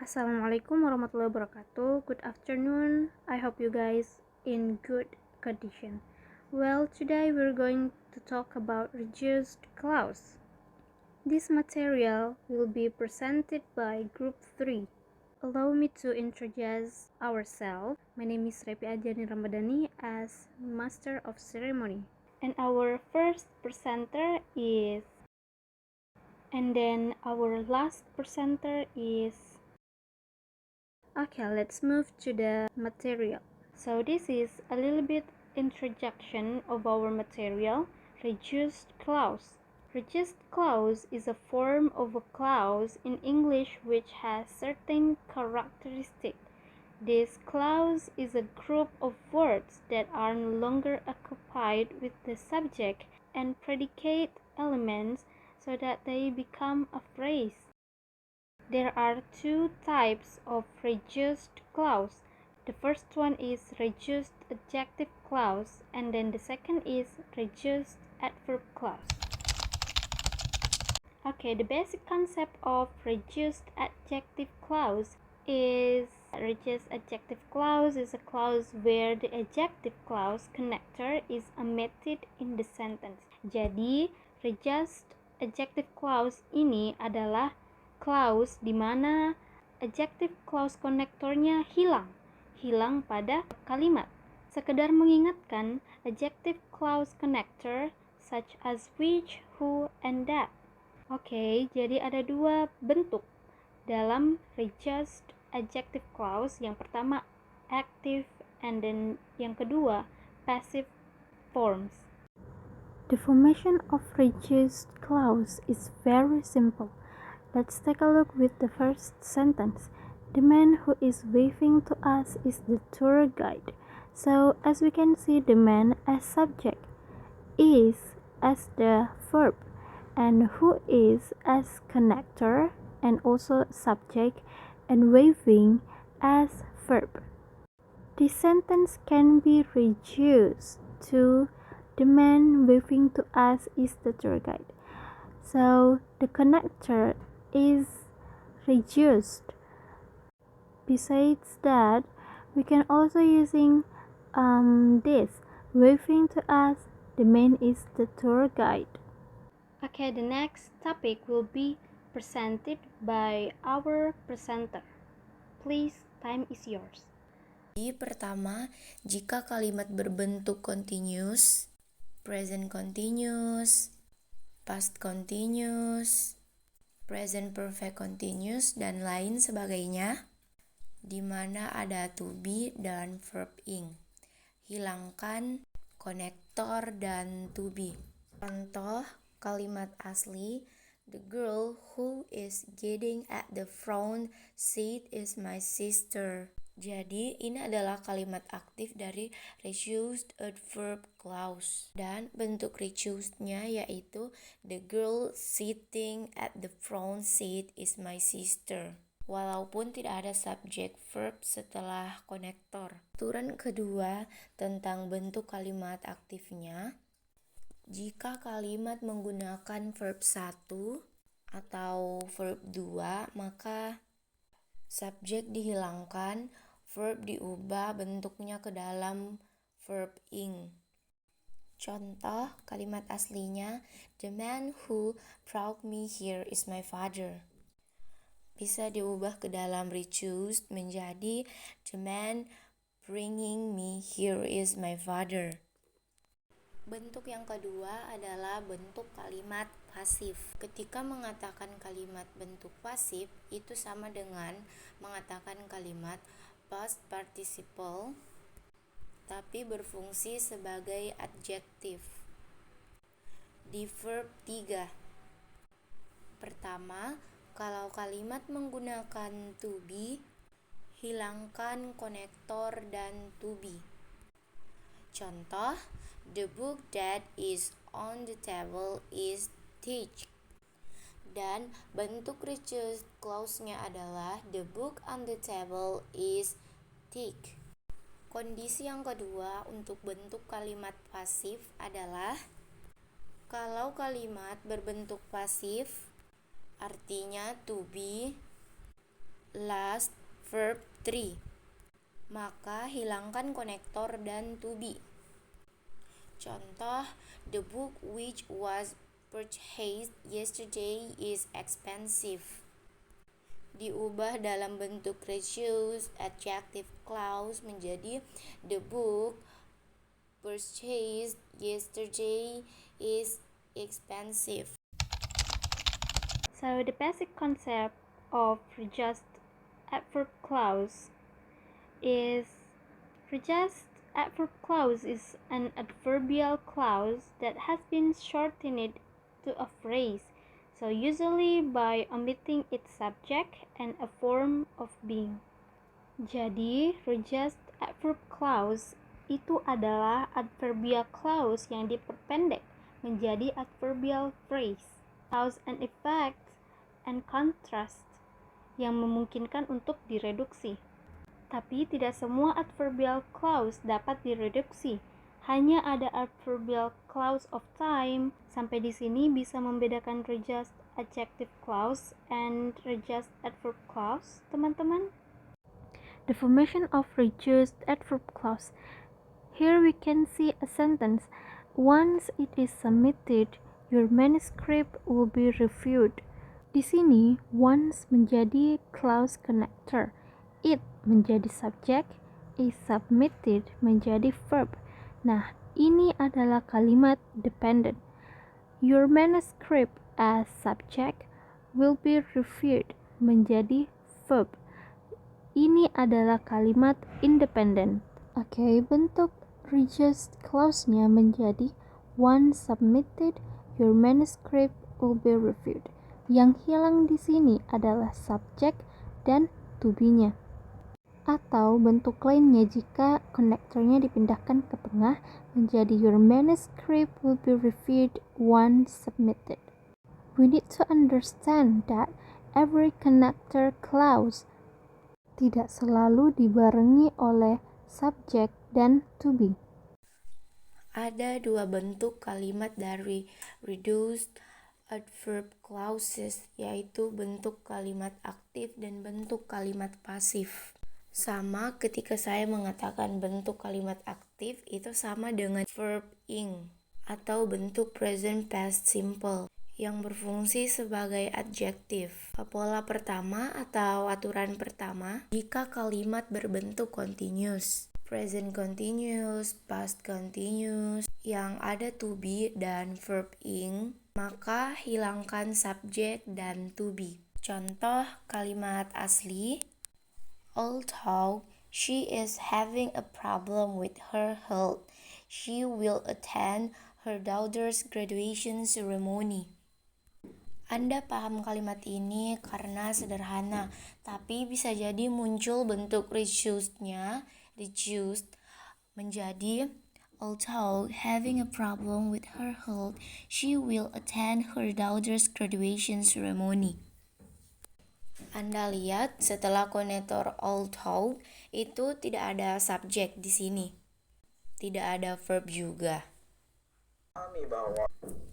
Assalamualaikum warahmatullahi wabarakatuh. Good afternoon. I hope you guys in good condition. Well, today we're going to talk about reduced clause. This material will be presented by Group 3. Allow me to introduce ourselves. My name is Repi Ajani Ramadhani as Master of Ceremony. And our first presenter is... And then our last presenter is... Okay, let's move to the material. So this is a little bit introduction of our material, reduced clause. Reduced clause is a form of a clause in English which has certain characteristics. This clause is a group of words that are no longer occupied with the subject and predicate elements so that they become a phrase. There are two types of reduced clause. The first one is reduced adjective clause, and then the second is reduced adverb clause. Okay, the basic concept of reduced adjective clause is a clause where the adjective clause connector is omitted in the sentence. Jadi, reduced adjective clause ini adalah clause di mana adjective clause konektornya hilang pada kalimat. Sekedar mengingatkan, adjective clause connector such as which, who, and that. Oke, jadi ada dua bentuk dalam reduced adjective clause. Yang pertama active, and then yang kedua passive forms. The formation of reduced clause is very simple. Let's take a look with the first sentence. The man who is waving to us is the tour guide. So, as we can see, the man as subject, is as the verb, and who is as connector and also subject, and waving as verb. This sentence can be reduced to the man waving to us is the tour guide. So, the connector is reduced. Besides that, we can also using this waving to us, the man is the tour guide. Okay, the next topic will be presented by our presenter. Please, time is yours. Jadi pertama, jika kalimat berbentuk continuous, present continuous, past continuous, present perfect continuous, dan lain sebagainya, di mana ada to be dan verb ing. Hilangkan konektor dan to be. Contoh kalimat asli, the girl who is getting at the front seat is my sister. Jadi ini adalah kalimat aktif dari reduced adverb clause, dan bentuk reduced-nya yaitu the girl sitting at the front seat is my sister. Walaupun tidak ada subject verb setelah konektor. Aturan kedua tentang bentuk kalimat aktifnya, jika kalimat menggunakan verb 1 atau verb 2, maka subjek dihilangkan, verb diubah bentuknya ke dalam verb ing. Contoh kalimat aslinya, the man who brought me here is my father. Bisa diubah ke dalam reduced menjadi the man bringing me here is my father. Bentuk yang kedua adalah bentuk kalimat pasif. Ketika mengatakan kalimat bentuk pasif, itu sama dengan mengatakan kalimat past participle, tapi berfungsi sebagai adjektif. Di verb 3. Pertama, kalau kalimat menggunakan to be, hilangkan konektor dan to be. Contoh, the book that is on the table is thick. Dan bentuk reduced clause-nya adalah the book on the table is thick. Kondisi yang kedua untuk bentuk kalimat pasif adalah kalau kalimat berbentuk pasif, artinya to be, last verb 3. Maka hilangkan konektor dan to be. Contoh, the book which was purchased yesterday is expensive. Diubah dalam bentuk reduced adjective clause menjadi the book purchased yesterday is expensive. So the basic concept of reduced adverb clause is an adverbial clause that has been shortened to a phrase, so usually by omitting its subject and a form of being. Jadi, reduced adverb clause itu adalah adverbial clause yang diperpendek menjadi adverbial phrase, cause and effect and contrast yang memungkinkan untuk direduksi. Tapi tidak semua adverbial clause dapat direduksi. Hanya ada adverbial clause of time. Sampai di sini bisa membedakan reduced adjective clause and reduced adverb clause, teman-teman? The formation of reduced adverb clause. Here we can see a sentence. Once it is submitted, your manuscript will be reviewed. Di sini, once menjadi clause connector. It menjadi subject, is submitted menjadi verb. Nah, ini adalah kalimat dependent. Your manuscript as subject will be reviewed menjadi verb. Ini adalah kalimat independent. Oke, bentuk reduced clause-nya menjadi once submitted, your manuscript will be reviewed. Yang hilang di sini adalah subject dan to be-nya. Atau bentuk lainnya jika konektornya dipindahkan ke tengah menjadi your manuscript will be reviewed once submitted. We need to understand that every connector clause tidak selalu dibarengi oleh subject dan to be. Ada dua bentuk kalimat dari reduced adverb clauses, yaitu bentuk kalimat aktif dan bentuk kalimat pasif. Sama ketika saya mengatakan bentuk kalimat aktif itu sama dengan verb ing atau bentuk present past simple yang berfungsi sebagai adjektif. Pola pertama atau aturan pertama, jika kalimat berbentuk continuous, present continuous, past continuous, yang ada to be dan verb ing, maka hilangkan subject dan to be. Contoh kalimat asli, although she is having a problem with her health, she will attend her daughter's graduation ceremony. Anda paham kalimat ini karena sederhana, tapi bisa jadi muncul bentuk reduced-nya, reduced menjadi although having a problem with her health, she will attend her daughter's graduation ceremony. Anda lihat setelah konektor although itu tidak ada subjek di sini. Tidak ada verb juga.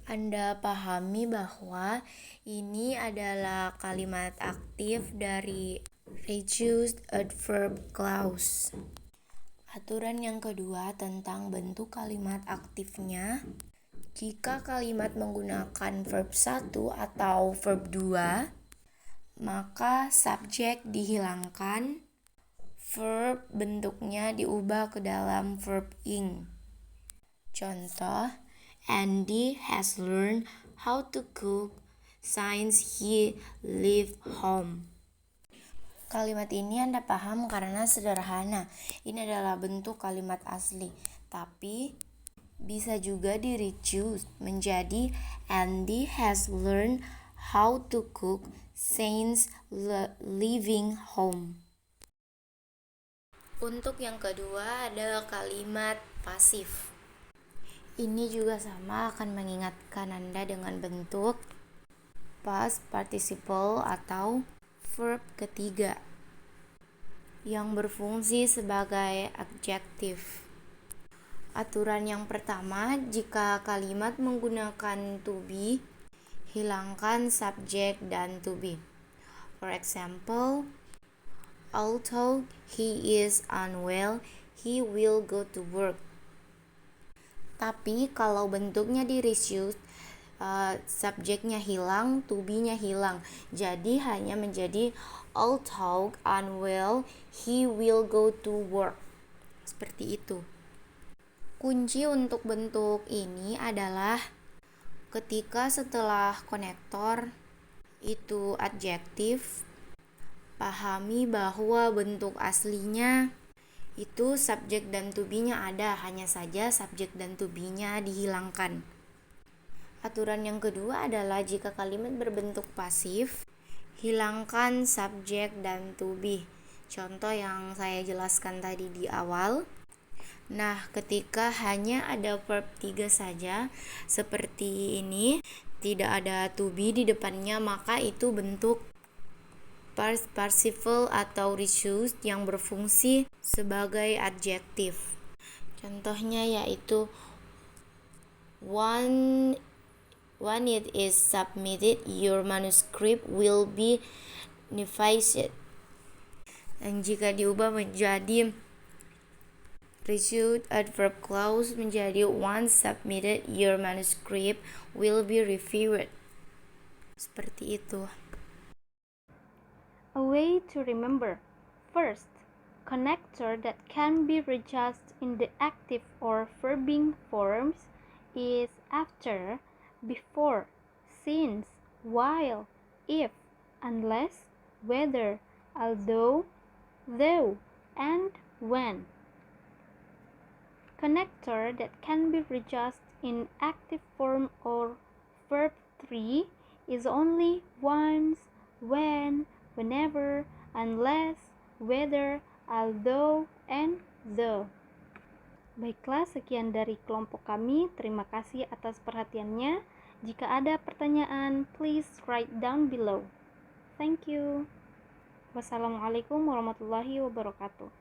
Anda pahami bahwa ini adalah kalimat aktif dari reduced adverb clause. Aturan yang kedua tentang bentuk kalimat aktifnya. Jika kalimat menggunakan verb 1 atau verb 2, maka subjek dihilangkan, verb bentuknya diubah ke dalam verb ing. Contoh, Andy has learned how to cook since he left home. Kalimat ini Anda paham karena sederhana. Ini adalah bentuk kalimat asli, tapi bisa juga di-reduce menjadi Andy has learned how to cook since leaving home. Untuk yang kedua ada kalimat pasif. Ini juga sama akan mengingatkan Anda dengan bentuk past participle atau verb ketiga yang berfungsi sebagai adjektif. Aturan yang pertama, jika kalimat menggunakan to be, hilangkan subjek dan to be. For example, Although he is unwell, he will go to work. Tapi kalau bentuknya di reduce, subjeknya hilang, to be-nya hilang. Jadi hanya menjadi although unwell, he will go to work. Seperti itu. Kunci untuk bentuk ini adalah ketika setelah konektor itu adjektif, pahami bahwa bentuk aslinya itu subjek dan to be-nya ada, hanya saja subjek dan to be-nya dihilangkan. Aturan yang kedua adalah jika kalimat berbentuk pasif, hilangkan subjek dan to be. Contoh yang saya jelaskan tadi di awal. Nah, ketika hanya ada verb 3 saja, seperti ini, tidak ada to be di depannya, maka itu bentuk participle atau reduced yang berfungsi sebagai adjektif. Contohnya yaitu when it is submitted, your manuscript will be revised. Dan jika diubah menjadi reduced adverb clause menjadi once submitted, your manuscript will be reviewed. Seperti itu. A way to remember. First, connector that can be reduced in the active or verbing forms is after, before, since, while, if, unless, whether, although, though, and when. Connector that can be reduced in active form or verb 3 is only once, when, whenever, unless, whether, although, and though. Baiklah, sekian dari kelompok kami. Terima kasih atas perhatiannya. Jika ada pertanyaan, please write down below. Thank you. Wassalamualaikum warahmatullahi wabarakatuh.